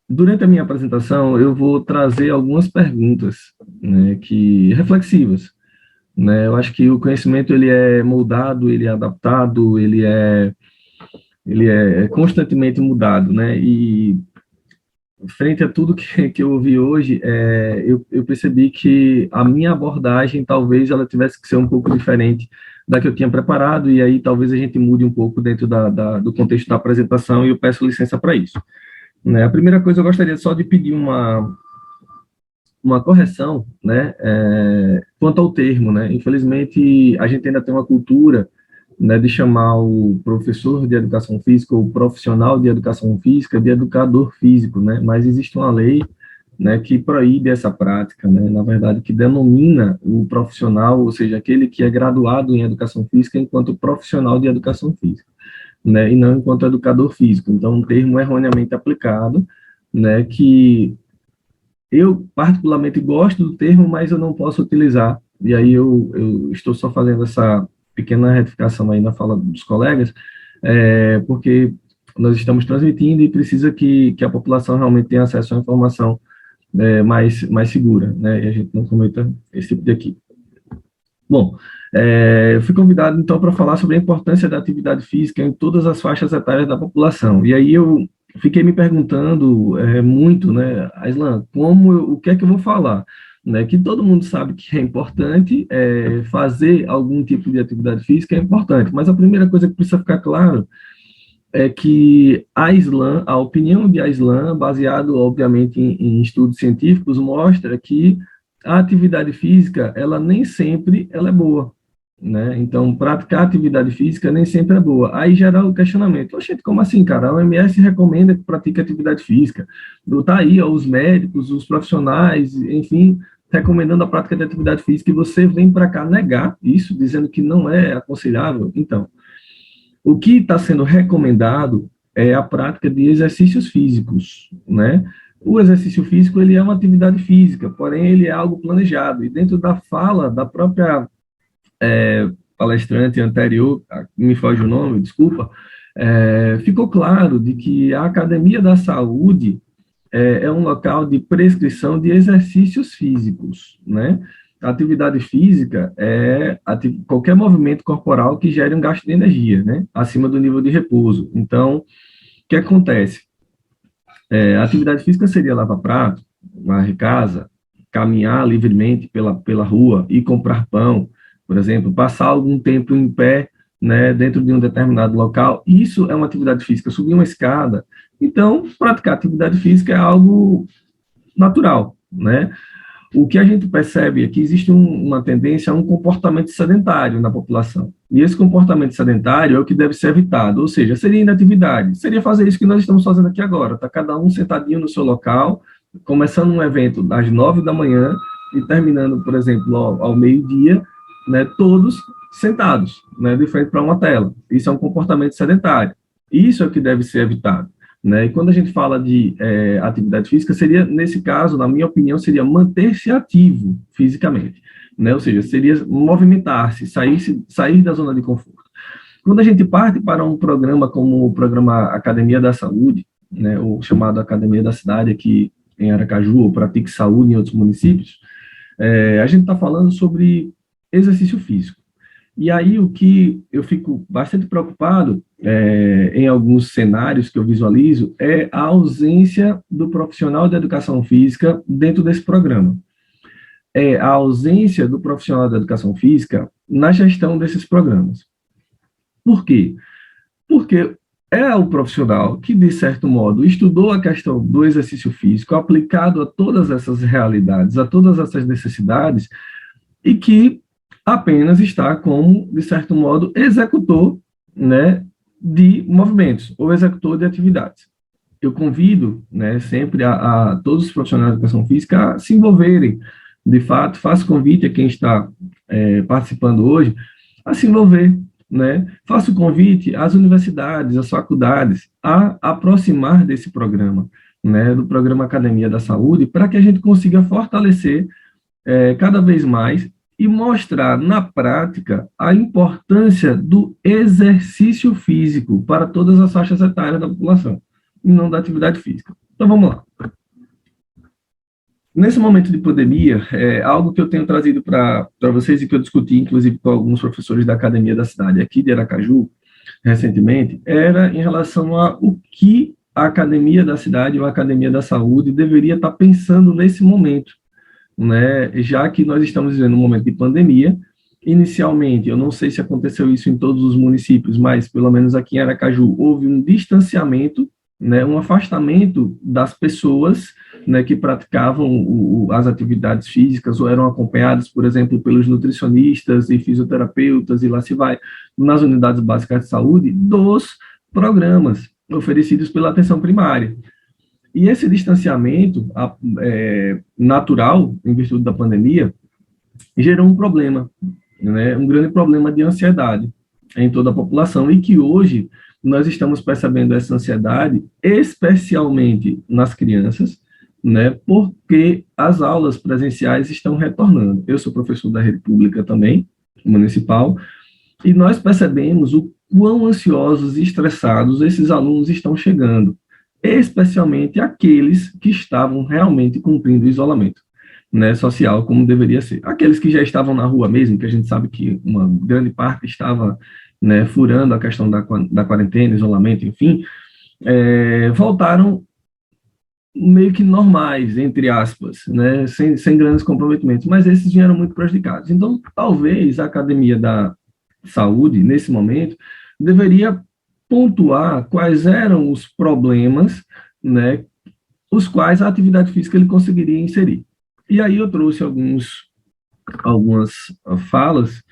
durante a minha apresentação, eu vou trazer algumas perguntas, né, que reflexivas, né? Eu acho que o conhecimento ele é moldado, ele é adaptado, ele é constantemente mudado, né? E frente a tudo que eu ouvi hoje, eu percebi que a minha abordagem talvez ela tivesse que ser um pouco diferente da que eu tinha preparado, e aí talvez a gente mude um pouco dentro do contexto da apresentação, e eu peço licença para isso. Né? A primeira coisa, eu gostaria só de pedir uma correção, né, quanto ao termo, né? Infelizmente, a gente ainda tem uma cultura, né, de chamar o professor de educação física ou profissional de educação física de educador físico, né? Mas existe uma lei, né, que proíbe essa prática, né? Na verdade, que denomina o profissional, ou seja, aquele que é graduado em educação física enquanto profissional de educação física, né? E não enquanto educador físico. Então, um termo erroneamente aplicado, né, que eu, particularmente, gosto do termo, mas eu não posso utilizar. E aí eu estou só fazendo essa pequena retificação aí na fala dos colegas, porque nós estamos transmitindo e precisa que a população realmente tenha acesso à informação mais segura, né? E a gente não cometa esse tipo de equívoco. Bom, eu fui convidado, então, para falar sobre a importância da atividade física em todas as faixas etárias da população. E aí eu fiquei me perguntando muito, né, Aislan, o que é que eu vou falar? Né, que todo mundo sabe que é importante, fazer algum tipo de atividade física é importante, mas a primeira coisa que precisa ficar claro é que a opinião de Aislan, baseado, obviamente, em estudos científicos, mostra que a atividade física, ela nem sempre ela é boa, né? Então, praticar atividade física nem sempre é boa. Aí gera o questionamento, oxente, como assim, cara? A OMS recomenda que pratique atividade física. Tá aí, ó, os médicos, os profissionais, enfim, recomendando a prática de atividade física, e você vem para cá negar isso, dizendo que não é aconselhável. Então, o que está sendo recomendado é a prática de exercícios físicos, né? O exercício físico, ele é uma atividade física, porém ele é algo planejado, e dentro da fala da própria palestrante anterior, me foge o nome, desculpa, ficou claro de que a Academia da Saúde é um local de prescrição de exercícios físicos, né? A atividade física é qualquer movimento corporal que gere um gasto de energia, né? Acima do nível de repouso. Então, o que acontece? A atividade física seria lavar prato, varrer casa, caminhar livremente pela rua, ir comprar pão, por exemplo, passar algum tempo em pé, né, dentro de um determinado local. Isso é uma atividade física. Subir uma escada. Então, praticar atividade física é algo natural, né? O que a gente percebe é que existe uma tendência a um comportamento sedentário na população. E esse comportamento sedentário é o que deve ser evitado, ou seja, seria inatividade, seria fazer isso que nós estamos fazendo aqui agora, tá cada um sentadinho no seu local, começando um evento às 9 da manhã e terminando, por exemplo, ao meio-dia, né, todos sentados, né, de frente para uma tela. Isso é um comportamento sedentário. Isso é o que deve ser evitado. Né? E quando a gente fala de atividade física, seria, nesse caso, na minha opinião, seria manter-se ativo fisicamente, né? Ou seja, seria movimentar-se, sair da zona de conforto. Quando a gente parte para um programa como o programa Academia da Saúde, né, ou chamado Academia da Cidade aqui em Aracaju, ou Pratique Saúde em outros municípios, a gente está falando sobre exercício físico. E aí o que eu fico bastante preocupado em alguns cenários que eu visualizo é a ausência do profissional de educação física dentro desse programa. É a ausência do profissional de educação física na gestão desses programas. Por quê? Porque é o profissional que, de certo modo, estudou a questão do exercício físico aplicado a todas essas realidades, a todas essas necessidades, e que apenas está como, de certo modo, executor, né, de movimentos ou executor de atividades. Eu convido, né, sempre a todos os profissionais de educação física a se envolverem, de fato, faço convite a quem está participando hoje a se envolver, né, faço convite às universidades, às faculdades, a aproximar desse programa, né, do programa Academia da Saúde, para que a gente consiga fortalecer cada vez mais e mostrar na prática a importância do exercício físico para todas as faixas etárias da população, e não da atividade física. Então, vamos lá. Nesse momento de pandemia, algo que eu tenho trazido para vocês e que eu discuti, inclusive, com alguns professores da academia da cidade aqui de Aracaju, recentemente, era em relação a o que a academia da cidade ou a academia da saúde deveria estar pensando nesse momento, né? Já que nós estamos vivendo um momento de pandemia. Inicialmente, eu não sei se aconteceu isso em todos os municípios, mas pelo menos aqui em Aracaju houve um distanciamento, né, um afastamento das pessoas, né, que praticavam as atividades físicas ou eram acompanhadas, por exemplo, pelos nutricionistas e fisioterapeutas, e lá se vai, nas unidades básicas de saúde, dos programas oferecidos pela atenção primária. E esse distanciamento natural, em virtude da pandemia, gerou um problema, né, um grande problema de ansiedade em toda a população, e que hoje nós estamos percebendo essa ansiedade, especialmente nas crianças, né, porque as aulas presenciais estão retornando. Eu sou professor da rede pública também, municipal, e nós percebemos o quão ansiosos e estressados esses alunos estão chegando, especialmente aqueles que estavam realmente cumprindo o isolamento, né, social, como deveria ser. Aqueles que já estavam na rua mesmo, que a gente sabe que uma grande parte estava, né, furando a questão da quarentena, isolamento, enfim, voltaram meio que normais, entre aspas, né, sem grandes comprometimentos, mas esses vieram muito prejudicados. Então, talvez a Academia da Saúde, nesse momento, deveria pontuar quais eram os problemas, né, os quais a atividade física ele conseguiria inserir. E aí eu trouxe algumas falas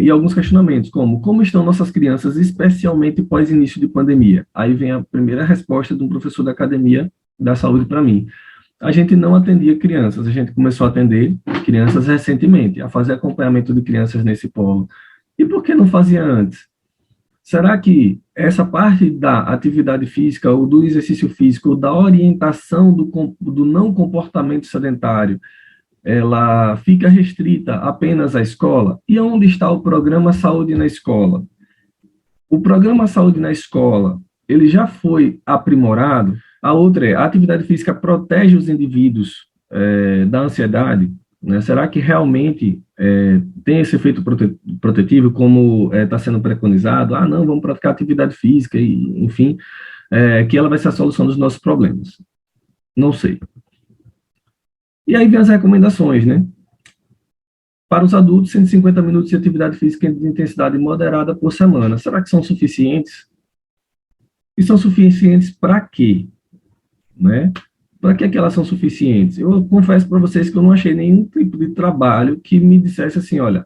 e alguns questionamentos, como estão nossas crianças, especialmente pós-início de pandemia? Aí vem a primeira resposta de um professor da Academia da Saúde para mim. A gente não atendia crianças, a gente começou a atender crianças recentemente, a fazer acompanhamento de crianças nesse polo. E por que não fazia antes? Será que essa parte da atividade física, ou do exercício físico, ou da orientação do não comportamento sedentário, ela fica restrita apenas à escola? E onde está o programa Saúde na Escola? O programa Saúde na Escola, ele já foi aprimorado. A outra a atividade física protege os indivíduos da ansiedade, né? Será que realmente tem esse efeito protetivo, como está sendo preconizado? Ah, não, vamos praticar atividade física, e, enfim, que ela vai ser a solução dos nossos problemas. Não sei. E aí vem as recomendações, né? Para os adultos, 150 minutos de atividade física de intensidade moderada por semana. Será que são suficientes? E são suficientes para quê? Né? Para que elas são suficientes? Eu confesso para vocês que eu não achei nenhum tipo de trabalho que me dissesse assim, olha,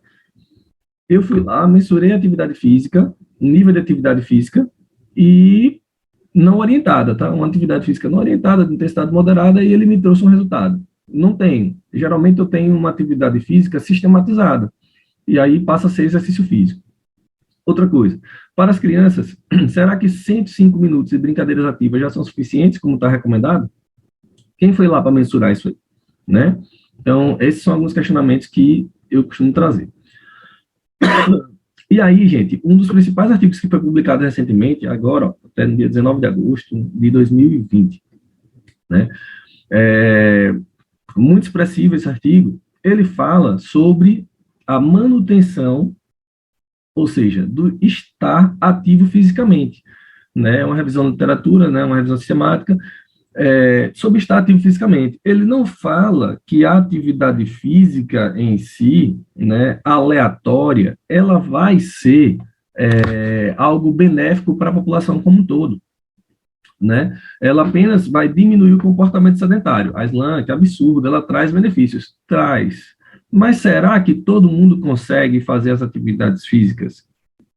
eu fui lá, mensurei a atividade física, nível de atividade física, e não orientada, tá? Uma atividade física não orientada, de intensidade moderada, e ele me trouxe um resultado. Não tenho. Geralmente eu tenho uma atividade física sistematizada, e aí passa a ser exercício físico. Outra coisa, para as crianças, será que 105 minutos de brincadeiras ativas já são suficientes, como está recomendado? Quem foi lá para mensurar isso aí, né? Então, esses são alguns questionamentos que eu costumo trazer. E aí, gente, um dos principais artigos que foi publicado recentemente, agora, ó, até no dia 19 de agosto de 2020, né? Muito expressivo esse artigo. Ele fala sobre a manutenção, ou seja, do estar ativo fisicamente, né? Uma revisão da literatura, né? Uma revisão sistemática, sobre estar ativo fisicamente. Ele não fala que a atividade física em si, né, aleatória, ela vai ser algo benéfico para a população como um todo, né? Ela apenas vai diminuir o comportamento sedentário. A SLAM, que é absurdo, ela traz benefícios. Traz. Mas será que todo mundo consegue fazer as atividades físicas,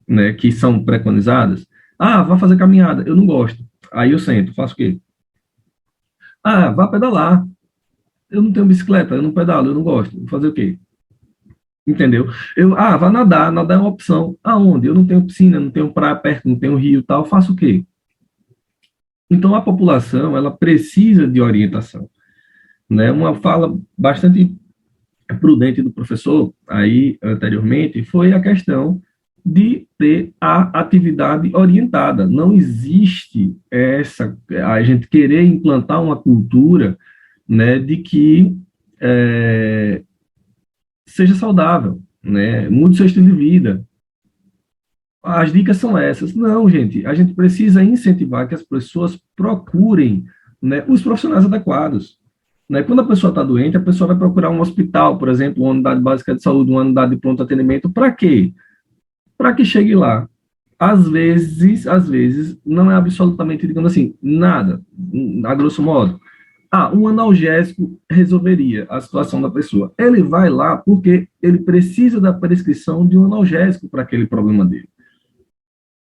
né, que são preconizadas? Ah, vá fazer caminhada. Eu não gosto. Aí eu sento, faço o quê? Ah, vá pedalar. Eu não tenho bicicleta, eu não pedalo, eu não gosto. Vou fazer o quê? Entendeu? Vá nadar, nadar é uma opção. Aonde? Eu não tenho piscina, não tenho praia perto, não tenho rio e tal, faço o quê? Então, a população, ela precisa de orientação, né? Uma fala bastante prudente do professor, aí, anteriormente, foi a questão de ter a atividade orientada. Não existe a gente querer implantar uma cultura, né, de que seja saudável, né, mude seu estilo de vida. As dicas são essas. Não, gente, a gente precisa incentivar que as pessoas procurem, né, os profissionais adequados. Né? Quando a pessoa está doente, a pessoa vai procurar um hospital, por exemplo, uma unidade básica de saúde, uma unidade de pronto atendimento, para quê? Para que chegue lá. Às vezes, não é absolutamente, digamos assim, nada, a grosso modo. Um analgésico resolveria a situação da pessoa. Ele vai lá porque ele precisa da prescrição de um analgésico para aquele problema dele.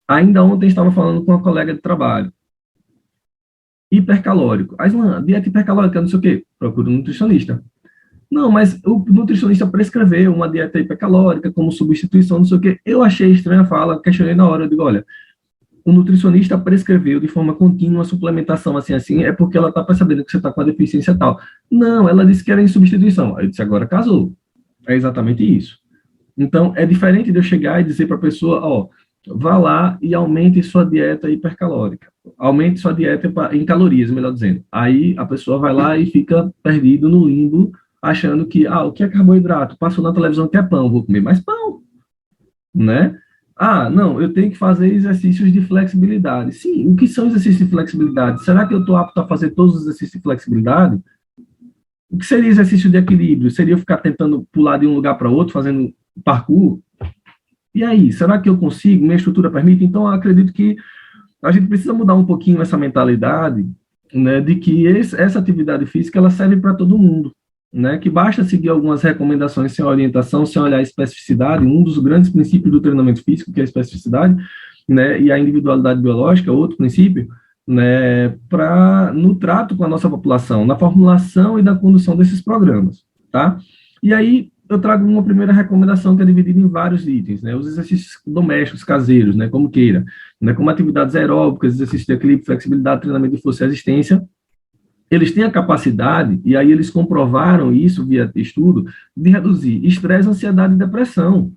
Ainda ontem estava falando com uma colega de trabalho. Hipercalórico. Aí, dieta hipercalórica, não sei o quê. Procura um nutricionista. Não, mas o nutricionista prescreveu uma dieta hipercalórica como substituição, não sei o quê. Eu achei estranha a fala, questionei na hora. Eu digo, olha, o nutricionista prescreveu de forma contínua a suplementação assim, é porque ela está percebendo que você está com a deficiência tal. Não, ela disse que era em substituição. Aí eu disse, agora casou. É exatamente isso. Então, é diferente de eu chegar e dizer para a pessoa, ó, vá lá e aumente sua dieta hipercalórica. Aumente sua dieta em calorias, melhor dizendo. Aí a pessoa vai lá e fica perdido no limbo, achando que, o que é carboidrato? Passou na televisão que é pão, vou comer mais pão, né? Não, eu tenho que fazer exercícios de flexibilidade. Sim, o que são exercícios de flexibilidade? Será que eu estou apto a fazer todos os exercícios de flexibilidade? O que seria exercício de equilíbrio? Seria eu ficar tentando pular de um lugar para outro, fazendo parkour? E aí, será que eu consigo? Minha estrutura permite? Então, eu acredito que a gente precisa mudar um pouquinho essa mentalidade, né, de que essa atividade física ela serve para todo mundo, né, que basta seguir algumas recomendações sem orientação, sem olhar a especificidade. Um dos grandes princípios do treinamento físico, que é a especificidade, né, e a individualidade biológica, outro princípio, né, no trato com a nossa população, na formulação e na condução desses programas, tá? E aí, eu trago uma primeira recomendação que é dividida em vários itens, né? Os exercícios domésticos, caseiros, né? Como queira, né? Como atividades aeróbicas, exercícios de equilíbrio, flexibilidade, treinamento de força e resistência. Eles têm a capacidade, e aí eles comprovaram isso via estudo, de reduzir estresse, ansiedade e depressão,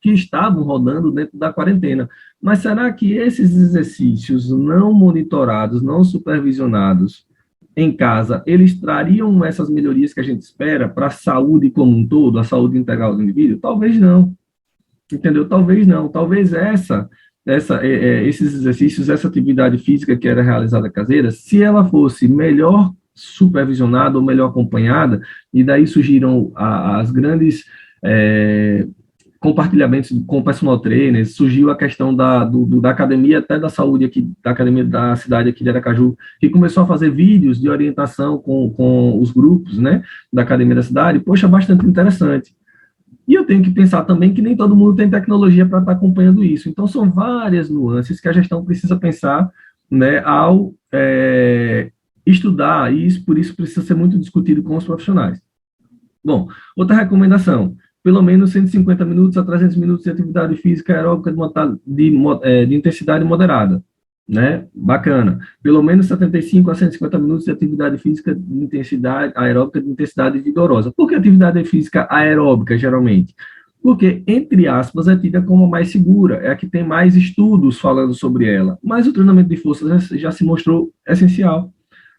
que estavam rodando dentro da quarentena. Mas será que esses exercícios não monitorados, não supervisionados, em casa, eles trariam essas melhorias que a gente espera para a saúde como um todo, a saúde integral do indivíduo? Talvez não, entendeu? Talvez não. Talvez esses exercícios, essa atividade física que era realizada caseira, se ela fosse melhor supervisionada ou melhor acompanhada, e daí surgiram as grandes compartilhamentos com personal trainers, surgiu a questão da academia, até da saúde aqui, da academia da cidade aqui de Aracaju, que começou a fazer vídeos de orientação com os grupos, né, da academia da cidade. Poxa, bastante interessante. E eu tenho que pensar também que nem todo mundo tem tecnologia para estar acompanhando isso. Então, são várias nuances que a gestão precisa pensar, né, ao estudar, e isso, por isso precisa ser muito discutido com os profissionais. Bom, outra recomendação, pelo menos 150 minutos a 300 minutos de atividade física aeróbica de intensidade moderada, né? Bacana. Pelo menos 75 a 150 minutos de atividade física de intensidade aeróbica de intensidade vigorosa. Por que atividade física aeróbica, geralmente? Porque, entre aspas, é tida como a mais segura, é a que tem mais estudos falando sobre ela. Mas o treinamento de forças já se mostrou essencial,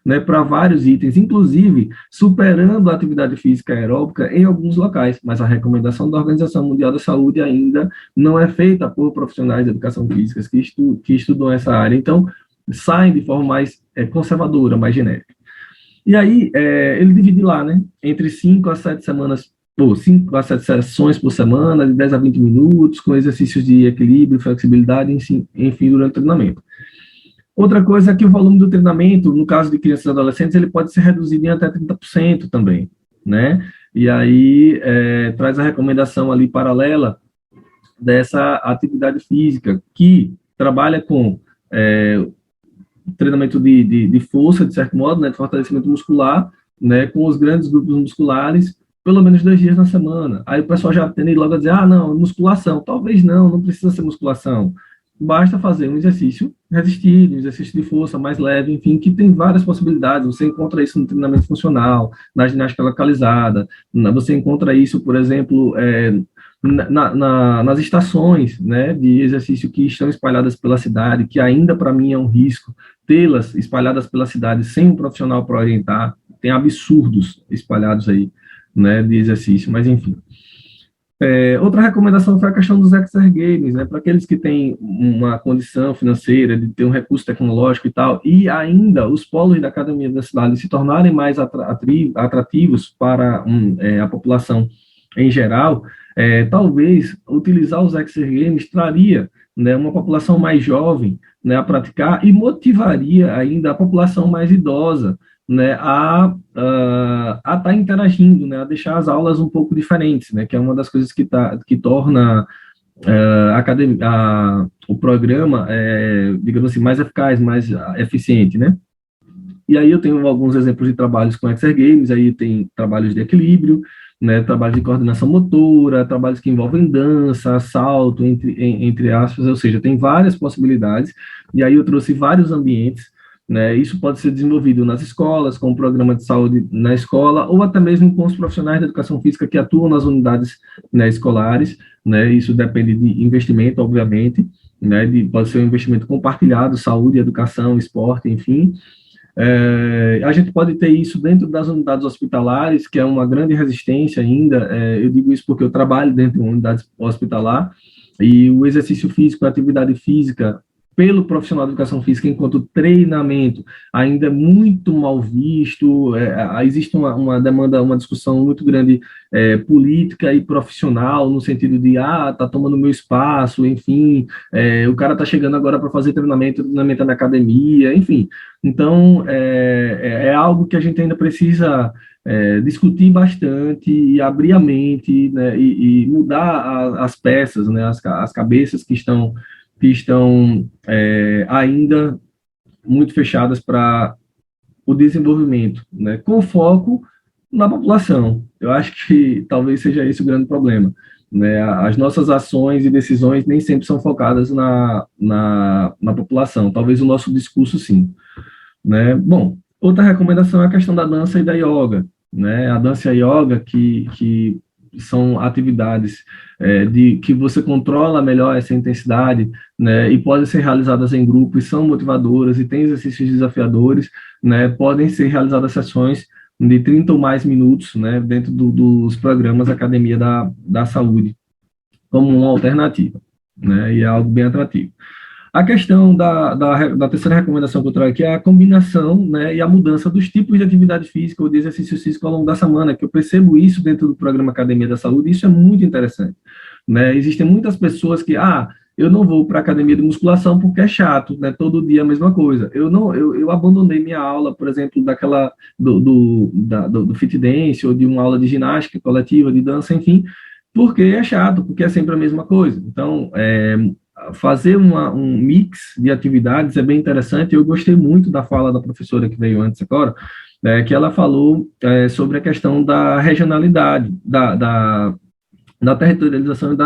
né, para vários itens, inclusive superando a atividade física aeróbica em alguns locais, mas a recomendação da Organização Mundial da Saúde ainda não é feita por profissionais de educação física que estudam essa área, então saem de forma mais conservadora, mais genérica. E aí, ele divide lá, né, entre 5 a 7 semanas, 5 a 7 sessões por semana, de 10 a 20 minutos, com exercícios de equilíbrio, flexibilidade, enfim, durante o treinamento. Outra coisa é que o volume do treinamento, no caso de crianças e adolescentes, ele pode ser reduzido em até 30% também, né? E aí traz a recomendação ali paralela dessa atividade física, que trabalha com treinamento de força, de certo modo, né, de fortalecimento muscular, né, com os grandes grupos musculares, pelo menos 2 dias na semana. Aí o pessoal já tende logo a dizer, não, musculação. Talvez não precisa ser musculação. basta fazer um exercício resistido, um exercício de força mais leve, enfim, que tem várias possibilidades. Você encontra isso no treinamento funcional, na ginástica localizada, você encontra isso, por exemplo, nas estações, né, de exercício que estão espalhadas pela cidade, que ainda para mim é um risco tê-las espalhadas pela cidade sem um profissional para orientar. Tem absurdos espalhados aí, né, de exercício, mas enfim. Outra recomendação foi a questão dos Exergames, né, para aqueles que têm uma condição financeira, de ter um recurso tecnológico e tal, e ainda os polos da academia da cidade se tornarem mais atrativos para a população em geral, talvez utilizar os Exergames traria, né, uma população mais jovem, né, a praticar e motivaria ainda a população mais idosa, né, a estar interagindo, né, a deixar as aulas um pouco diferentes, né, que é uma das coisas que torna o programa, digamos assim, mais eficaz, mais eficiente, né. E aí eu tenho alguns exemplos de trabalhos com Exergames, aí tem trabalhos de equilíbrio, né, trabalhos de coordenação motora, trabalhos que envolvem dança, salto, entre aspas, ou seja, tem várias possibilidades, e aí eu trouxe vários ambientes, né, isso pode ser desenvolvido nas escolas, com o programa de saúde na escola, ou até mesmo com os profissionais da educação física que atuam nas unidades, né, escolares, né, isso depende de investimento, obviamente, né, pode ser um investimento compartilhado, saúde, educação, esporte, enfim. A gente pode ter isso dentro das unidades hospitalares, que é uma grande resistência ainda. Eu digo isso porque eu trabalho dentro de uma unidade hospitalar, e o exercício físico, a atividade física, pelo profissional de educação física, enquanto treinamento, ainda é muito mal visto. Existe uma demanda, uma discussão muito grande política e profissional, no sentido de, tá tomando meu espaço, enfim, o cara tá chegando agora para fazer treinamento na academia, enfim. Então, é algo que a gente ainda precisa discutir bastante e abrir a mente, né, e mudar as peças, né, as cabeças que estão ainda muito fechadas para o desenvolvimento, né, com foco na população. Eu acho que talvez seja esse o grande problema, né? As nossas ações e decisões nem sempre são focadas na população. Talvez o nosso discurso, sim. Né? Bom, outra recomendação é a questão da dança e da yoga, né? A dança e a yoga que são atividades que você controla melhor essa intensidade, né? E podem ser realizadas em grupo e são motivadoras e têm exercícios desafiadores, né? Podem ser realizadas sessões de 30 ou mais minutos, né? Dentro dos programas Academia da Saúde, como uma alternativa, né? E é algo bem atrativo. A questão da terceira recomendação que eu trago aqui é a combinação, né, e a mudança dos tipos de atividade física ou de exercício físico ao longo da semana, que eu percebo isso dentro do programa Academia da Saúde, e isso é muito interessante. Né? Existem muitas pessoas que, eu não vou para a academia de musculação porque é chato, né? Todo dia a mesma coisa. Eu abandonei minha aula, por exemplo, do fit dance ou de uma aula de ginástica coletiva, de dança, enfim, porque é chato, porque é sempre a mesma coisa. Então, fazer um mix de atividades é bem interessante. Eu gostei muito da fala da professora que veio antes agora, que ela falou sobre a questão da regionalidade, da territorialização e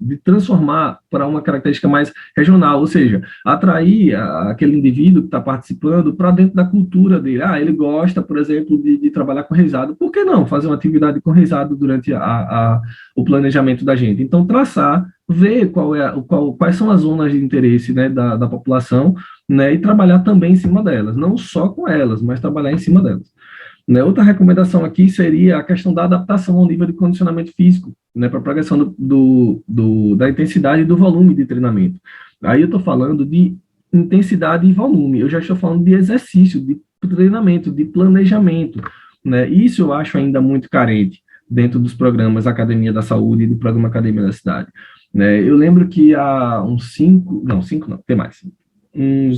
de transformar para uma característica mais regional, ou seja, atrair aquele indivíduo que está participando para dentro da cultura dele. Ele gosta, por exemplo, de trabalhar com reisado. Por que não fazer uma atividade com reisado durante o planejamento da gente? Então, traçar, ver quais são as zonas de interesse, né, da população, né, e trabalhar também em cima delas, não só com elas, mas trabalhar em cima delas. Né? Outra recomendação aqui seria a questão da adaptação ao nível de condicionamento físico, né, para a progressão da intensidade e do volume de treinamento. Aí eu estou falando de intensidade e volume, eu já estou falando de exercício, de treinamento, de planejamento. Né? Isso eu acho ainda muito carente dentro dos programas Academia da Saúde e do programa Academia da Cidade. Né? Eu lembro que há uns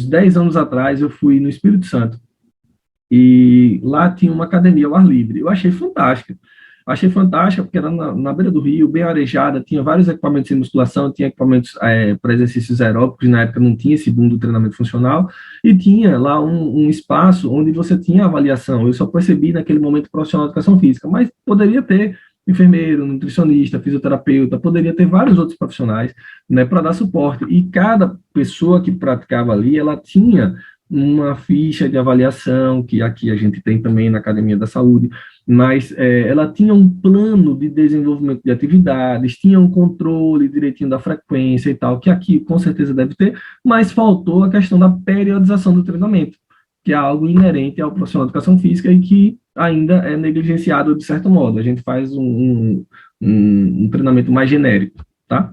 10 anos atrás eu fui no Espírito Santo, e lá tinha uma academia ao ar livre. Eu achei fantástica. Achei fantástica porque era na beira do rio, bem arejada, tinha vários equipamentos de musculação, tinha equipamentos para exercícios aeróbicos, na época não tinha esse boom do treinamento funcional, e tinha lá um espaço onde você tinha avaliação. Eu só percebi naquele momento profissional de educação física, mas poderia ter enfermeiro, nutricionista, fisioterapeuta, poderia ter vários outros profissionais, né, para dar suporte. E cada pessoa que praticava ali, ela tinha uma ficha de avaliação, que aqui a gente tem também na Academia da Saúde, mas ela tinha um plano de desenvolvimento de atividades, tinha um controle direitinho da frequência e tal, que aqui com certeza deve ter, mas faltou a questão da periodização do treinamento, que é algo inerente ao profissional de educação física e que ainda é negligenciado de certo modo. A gente faz um treinamento mais genérico, tá?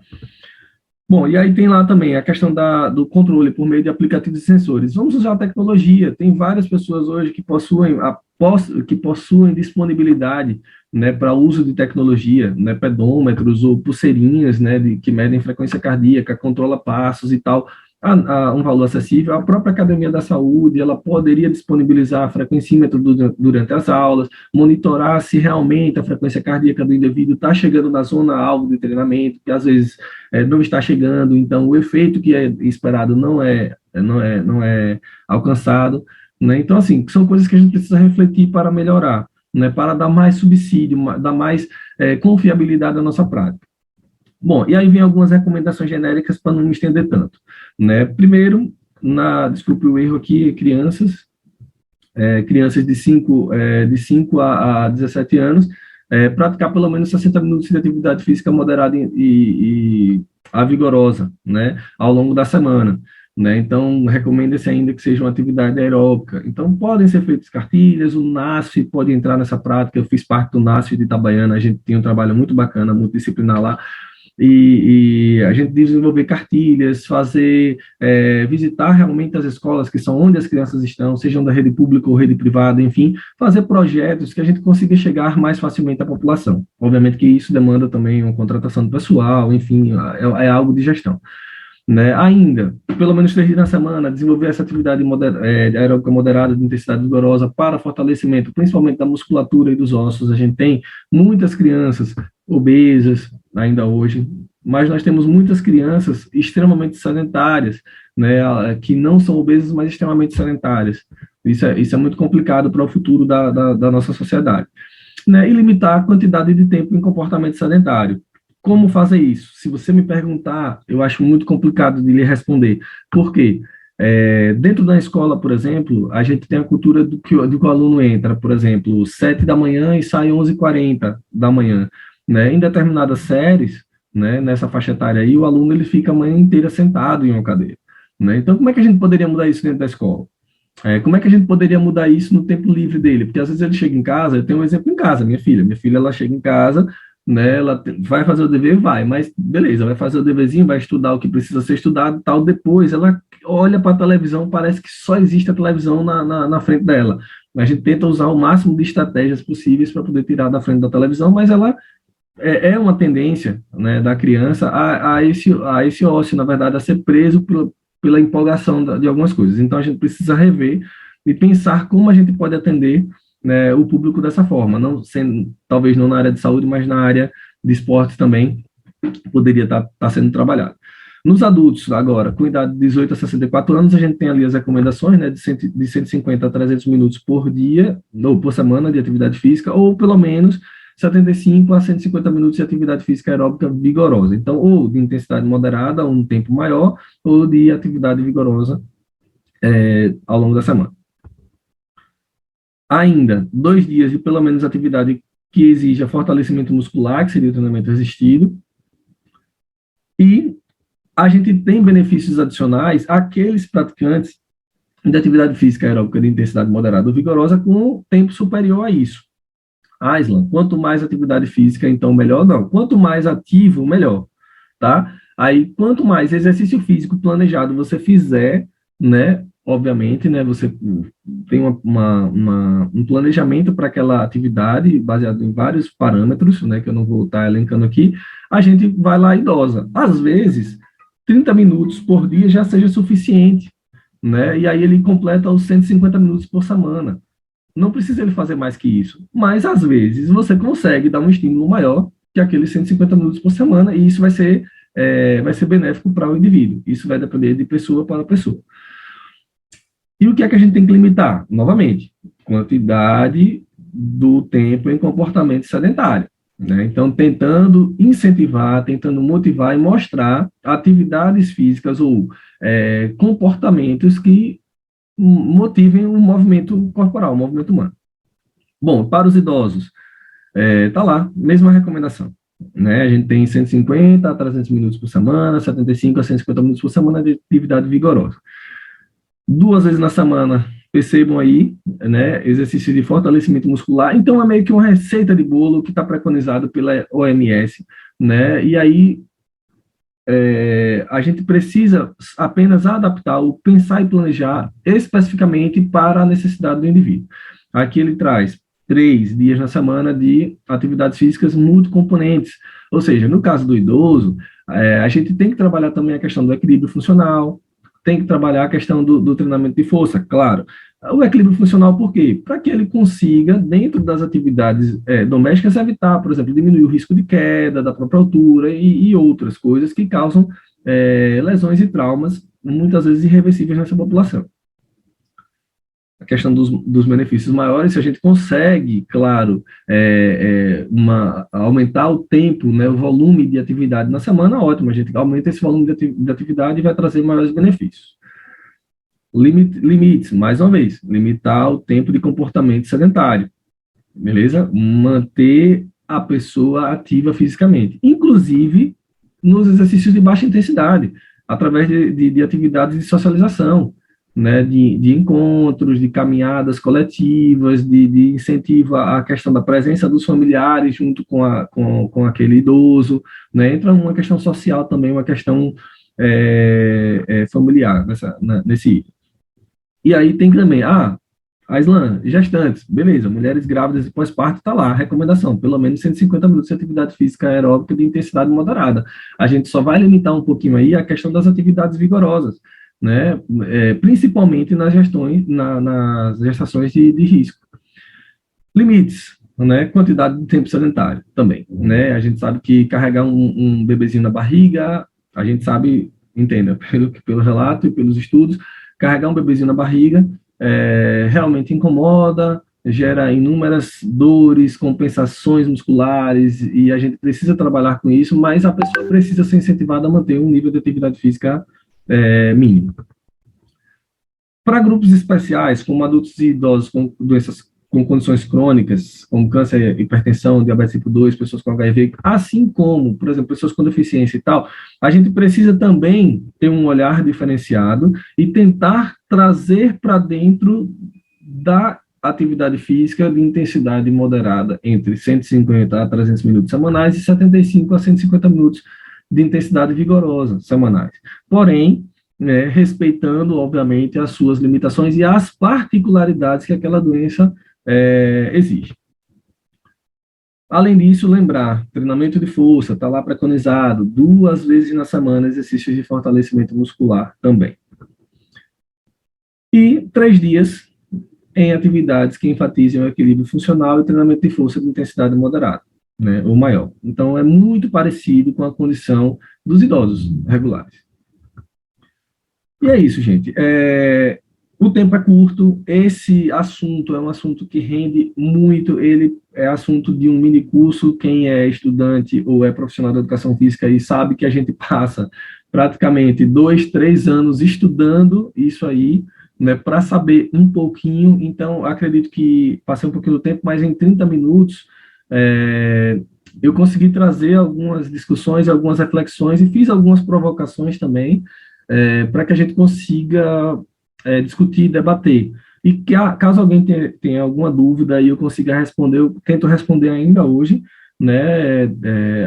Bom, e aí tem lá também a questão do controle por meio de aplicativos e sensores. Vamos usar a tecnologia. Tem várias pessoas hoje que possuem disponibilidade, né, para uso de tecnologia, né, pedômetros ou pulseirinhas, né, que medem frequência cardíaca, controla passos e tal, a um valor acessível. A própria Academia da Saúde, ela poderia disponibilizar frequencímetro durante as aulas, monitorar se realmente a frequência cardíaca do indivíduo está chegando na zona alvo de treinamento, que às vezes não está chegando, então o efeito que é esperado não é alcançado, né? Então, assim, são coisas que a gente precisa refletir para melhorar, né? Para dar mais subsídio, dar mais confiabilidade à nossa prática. Bom, e aí vem algumas recomendações genéricas para não me estender tanto, né? Primeiro, desculpe o erro aqui, crianças de 5 a 17 anos, praticar pelo menos 60 minutos de atividade física moderada e a vigorosa, né, ao longo da semana, né? Então, recomenda-se ainda que seja uma atividade aeróbica. Então, podem ser feitas cartilhas, o NASF pode entrar nessa prática. Eu fiz parte do NASF de Itabaiana, a gente tem um trabalho muito bacana, multidisciplinar lá, e a gente desenvolver cartilhas, visitar realmente as escolas que são onde as crianças estão, sejam da rede pública ou rede privada, enfim, fazer projetos que a gente consiga chegar mais facilmente à população. Obviamente que isso demanda também uma contratação do pessoal, enfim, é algo de gestão. Né? Ainda, pelo menos 3 dias na semana, desenvolver essa atividade aeróbica moderada de intensidade vigorosa para fortalecimento, principalmente da musculatura e dos ossos. A gente tem muitas crianças obesas ainda hoje, mas nós temos muitas crianças extremamente sedentárias, né, que não são obesas, mas extremamente sedentárias. Isso é muito complicado para o futuro da nossa sociedade. Né? E limitar a quantidade de tempo em comportamento sedentário. Como fazer isso? Se você me perguntar, eu acho muito complicado de lhe responder. Por quê? Dentro da escola, por exemplo, a gente tem a cultura do que o aluno entra, por exemplo, 7 da manhã e sai 11h40 da manhã. Né? Em determinadas séries, né, nessa faixa etária aí, o aluno ele fica a manhã inteira sentado em uma cadeira. Né? Então, como é que a gente poderia mudar isso dentro da escola? Como é que a gente poderia mudar isso no tempo livre dele? Porque às vezes ele chega em casa, eu tenho um exemplo em casa, minha filha ela chega em casa, né, ela vai fazer o dever, vai, mas beleza, vai fazer o deverzinho, vai estudar o que precisa ser estudado, tal, depois ela olha para a televisão, parece que só existe a televisão na frente dela. A gente tenta usar o máximo de estratégias possíveis para poder tirar da frente da televisão, mas ela é uma tendência, né, da criança a esse ócio, na verdade, a ser preso pela empolgação de algumas coisas. Então, a gente precisa rever e pensar como a gente pode atender, né, o público dessa forma, talvez não na área de saúde, mas na área de esporte também poderia estar sendo trabalhado. Nos adultos, agora, com idade de 18 a 64 anos, a gente tem ali as recomendações, né, de 150 a 300 minutos por dia, ou por semana de atividade física, ou pelo menos 75 a 150 minutos de atividade física aeróbica vigorosa. Então, ou de intensidade moderada, um tempo maior, ou de atividade vigorosa ao longo da semana. Ainda, 2 dias de pelo menos atividade que exija fortalecimento muscular, que seria o treinamento resistido. E a gente tem benefícios adicionais àqueles praticantes de atividade física aeróbica de intensidade moderada ou vigorosa com tempo superior a isso. Aislan, quanto mais atividade física, então melhor? Não. Quanto mais ativo, melhor. Tá? Aí, quanto mais exercício físico planejado você fizer, né, obviamente, né, você tem um planejamento para aquela atividade baseado em vários parâmetros, né, que eu não vou estar elencando aqui, a gente vai lá e dosa. Às vezes, 30 minutos por dia já seja suficiente, né, e aí ele completa os 150 minutos por semana. Não precisa ele fazer mais que isso, mas às vezes você consegue dar um estímulo maior que aqueles 150 minutos por semana, e isso vai ser benéfico para o indivíduo. Isso vai depender de pessoa para pessoa. E o que é que a gente tem que limitar? Novamente, quantidade do tempo em comportamento sedentário. né? Então, tentando incentivar, tentando motivar e mostrar atividades físicas ou comportamentos que motivem o movimento corporal, o movimento humano. Bom, para os idosos, tá lá, mesma recomendação. Né? A gente tem 150 a 300 minutos por semana, 75 a 150 minutos por semana de atividade vigorosa. 2 vezes na semana, percebam aí, né, exercício de fortalecimento muscular. Então, é meio que uma receita de bolo que está preconizado pela OMS, né? E aí, a gente precisa apenas adaptar o pensar e planejar especificamente para a necessidade do indivíduo. Aqui ele traz 3 dias na semana de atividades físicas multicomponentes, ou seja, no caso do idoso, a gente tem que trabalhar também a questão do equilíbrio funcional, tem que trabalhar a questão do treinamento de força, claro. O equilíbrio funcional, por quê? Para que ele consiga, dentro das atividades domésticas, evitar, por exemplo, diminuir o risco de queda da própria altura e outras coisas que causam lesões e traumas, muitas vezes irreversíveis nessa população. A questão dos benefícios maiores, se a gente consegue, claro, aumentar o tempo, né, o volume de atividade na semana, ótimo, a gente aumenta esse volume de atividade e vai trazer maiores benefícios. Limites, mais uma vez, limitar o tempo de comportamento sedentário, beleza? Manter a pessoa ativa fisicamente, inclusive nos exercícios de baixa intensidade, através de atividades de socialização, né, de encontros, de caminhadas coletivas, de incentivo à questão da presença dos familiares junto com aquele idoso, né, entra uma questão social também, uma questão familiar nesse item. E aí tem também, Aislan, gestantes, beleza, mulheres grávidas e pós-parto, está lá, recomendação, pelo menos 150 minutos de atividade física aeróbica de intensidade moderada. A gente só vai limitar um pouquinho aí a questão das atividades vigorosas, né, principalmente nas gestações de risco. Limites, né, quantidade de tempo sedentário também, né, a gente sabe que carregar um bebezinho na barriga, a gente sabe, entenda, pelo relato e pelos estudos, carregar um bebezinho na barriga realmente incomoda, gera inúmeras dores, compensações musculares, e a gente precisa trabalhar com isso, mas a pessoa precisa ser incentivada a manter um nível de atividade física mínimo. Para grupos especiais, como adultos e idosos com doenças com condições crônicas, como câncer, hipertensão, diabetes tipo 2, pessoas com HIV, assim como, por exemplo, pessoas com deficiência e tal, a gente precisa também ter um olhar diferenciado e tentar trazer para dentro da atividade física de intensidade moderada entre 150 a 300 minutos semanais e 75 a 150 minutos de intensidade vigorosa semanais. Porém, respeitando, obviamente, as suas limitações e as particularidades que aquela doença exige. Além disso, lembrar, treinamento de força, está lá preconizado, 2 vezes na semana, exercícios de fortalecimento muscular também. E 3 dias em atividades que enfatizem o equilíbrio funcional e treinamento de força de intensidade moderada, né, ou maior. Então, é muito parecido com a condição dos idosos regulares. E é isso, gente. O tempo é curto, esse assunto é um assunto que rende muito, ele é assunto de um mini curso, quem é estudante ou é profissional da educação física aí sabe que a gente passa praticamente 2, 3 anos estudando isso aí, né, para saber um pouquinho. Então, acredito que passei um pouquinho do tempo, mas em 30 minutos eu consegui trazer algumas discussões, algumas reflexões e fiz algumas provocações também, para que a gente consiga discutir, debater. E que, caso alguém tenha alguma dúvida e eu consiga responder, eu tento responder ainda hoje, né,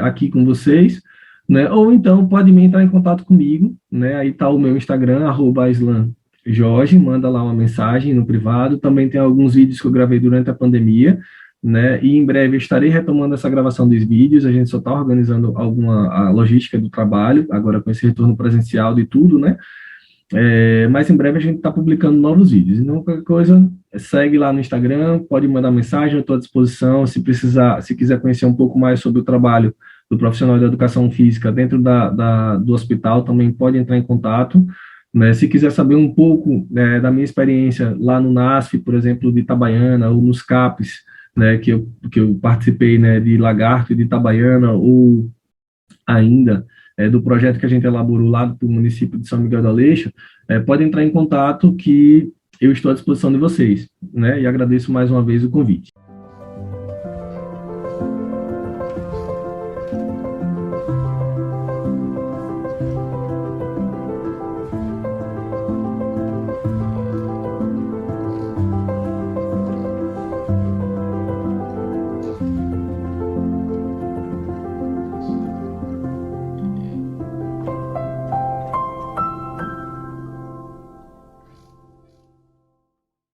aqui com vocês, né, ou então pode me entrar em contato comigo, né, aí está o meu Instagram, @islanjorge, manda lá uma mensagem no privado, também tem alguns vídeos que eu gravei durante a pandemia, né, e em breve eu estarei retomando essa gravação dos vídeos, a gente só está organizando a logística do trabalho, agora com esse retorno presencial de tudo, né, mas em breve a gente está publicando novos vídeos. Então, qualquer coisa, segue lá no Instagram, pode mandar mensagem, eu estou à disposição. Se precisar, se quiser conhecer um pouco mais sobre o trabalho do profissional de educação física dentro do hospital, também pode entrar em contato. Né? Se quiser saber um pouco da minha experiência lá no NASF, por exemplo, de Itabaiana, ou nos CAPs, né, que eu participei, né, de Lagarto e de Itabaiana, ou ainda do projeto que a gente elaborou lá do município de São Miguel do Aleixo, pode entrar em contato que eu estou à disposição de vocês, né, e agradeço mais uma vez o convite.